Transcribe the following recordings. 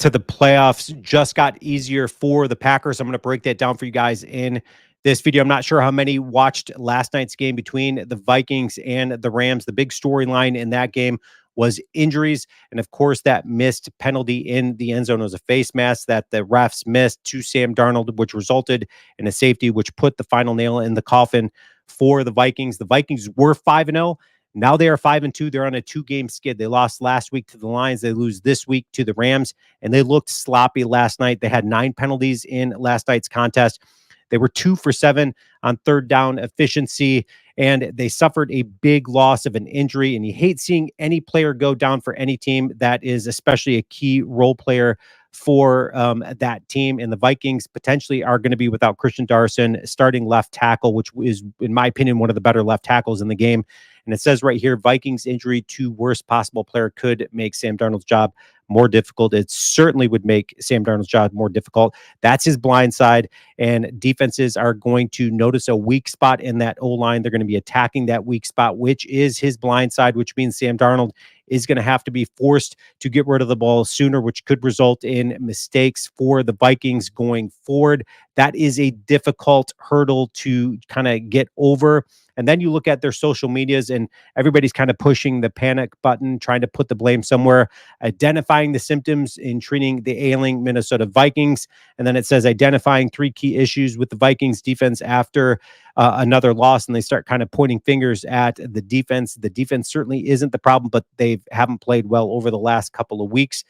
to the playoffs just got easier for the Packers. I'm going to break that down for you guys in this video. I'm not sure how many watched last night's game between the Vikings and the Rams. The big storyline in that game was injuries. And of course, that missed penalty in the end zone was a face mask that the refs missed to Sam Darnold, which resulted in a safety, which put the final nail in the coffin for the Vikings. The Vikings were 5-0. Now they are 5-2. They're on a 2-game skid. They lost last week to the Lions. They lose this week to the Rams, and they looked sloppy last night. They had 9 penalties in last night's contest. They were 2 for 7 on third down efficiency, and they suffered a big loss of an injury. And you hate seeing any player go down for any team that is especially a key role player for that team. And the Vikings potentially are going to be without Christian Darson, starting left tackle, which is, in my opinion, one of the better left tackles in the game. And it says right here, Vikings injury to worst possible player could make Sam Darnold's job more difficult. It certainly would make Sam Darnold's job more difficult. That's his blind side, and defenses are going to notice a weak spot in that O-line. They're going to be attacking that weak spot, which is his blind side, which means Sam Darnold is going to have to be forced to get rid of the ball sooner, which could result in mistakes for the Vikings going forward. That is a difficult hurdle to kind of get over. And then you look at their social medias, and everybody's kind of pushing the panic button, trying to put the blame somewhere, identifying the symptoms in treating the ailing Minnesota Vikings. And then it says identifying 3 key issues with the Vikings defense after another loss. And they start kind of pointing fingers at the defense. The defense certainly isn't the problem, but they haven't played well over the last couple of weeks.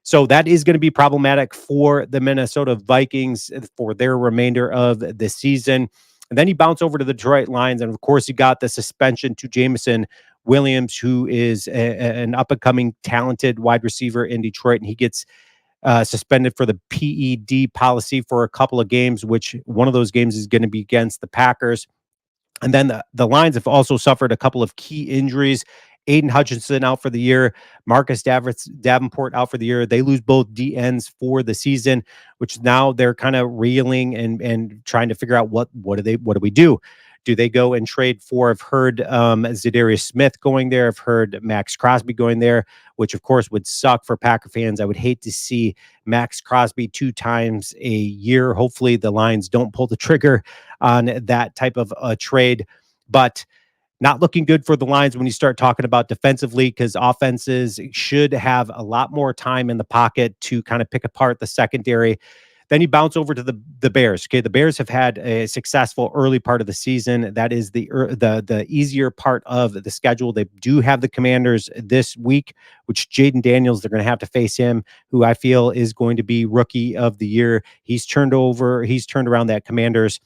So that is going to be problematic for the Minnesota Vikings for their remainder of the season. And then you bounce over to the Detroit Lions. And of course, you got the suspension to Jameson Williams, who is an up-and-coming talented wide receiver in Detroit. And he gets suspended for the PED policy for a couple of games, which one of those games is going to be against the Packers. And then the Lions have also suffered a couple of key injuries. Aiden Hutchinson out for the year, Marcus Davenport out for the year. They lose both DNs for the season, which now they're kind of reeling and trying to figure out what do we do? Do they go and trade for? I've heard Zadarius Smith going there. I've heard Max Crosby going there, which of course would suck for Packer fans. I would hate to see Max Crosby 2 times a year. Hopefully the Lions don't pull the trigger on that type of trade, but not looking good for the Lions when you start talking about defensively, because offenses should have a lot more time in the pocket to kind of pick apart the secondary. Then you bounce over to the Bears. Okay, the Bears have had a successful early part of the season. That is the easier part of the schedule. They do have the Commanders this week, which Jaden Daniels, they're going to have to face him, who I feel is going to be Rookie of the Year. He's turned around that Commanders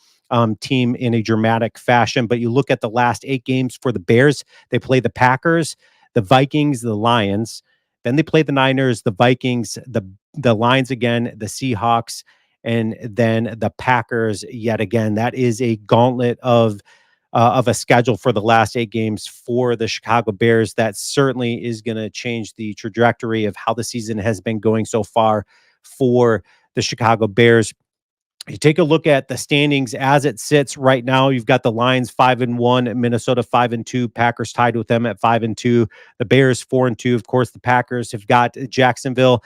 team in a dramatic fashion. But you look at the last 8 games for the Bears, they play the Packers, the Vikings, the Lions. Then they play the Niners, the Vikings, the Lions again, the Seahawks, and then the Packers yet again. That is a gauntlet of a schedule for the last 8 games for the Chicago Bears. That certainly is going to change the trajectory of how the season has been going so far for the Chicago Bears. You take a look at the standings as it sits right now. You've got the Lions 5-1, Minnesota 5-2, Packers tied with them at 5-2, the Bears 4-2. Of course, the Packers have got Jacksonville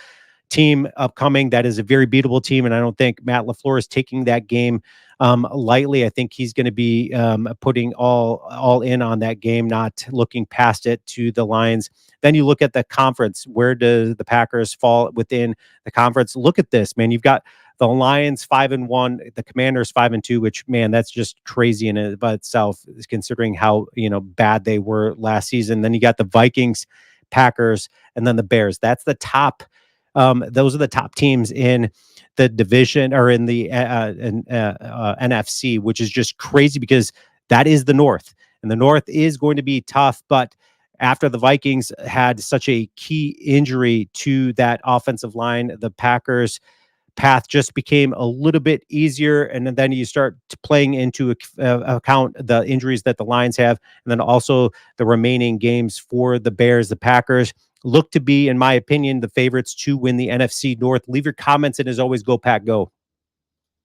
team upcoming. That is a very beatable team, and I don't think Matt LaFleur is taking that game lightly. I think he's going to be putting all in on that game, not looking past it to the Lions. Then you look at the conference. Where do the Packers fall within the conference? Look at this, man. You've got the Lions 5-1, the Commanders 5-2, which, man, that's just crazy in and by itself, considering how bad they were last season. Then you got the Vikings, Packers, and then the Bears. That's the top. Those are the top teams in the division or in the NFC, which is just crazy because that is the North, and the North is going to be tough. But after the Vikings had such a key injury to that offensive line, the Packers path just became a little bit easier. And then you start playing into account the injuries that the Lions have, and then also the remaining games for the Bears. The Packers look to be, in my opinion, the favorites to win the NFC North. Leave your comments, and as always, go Pack, go.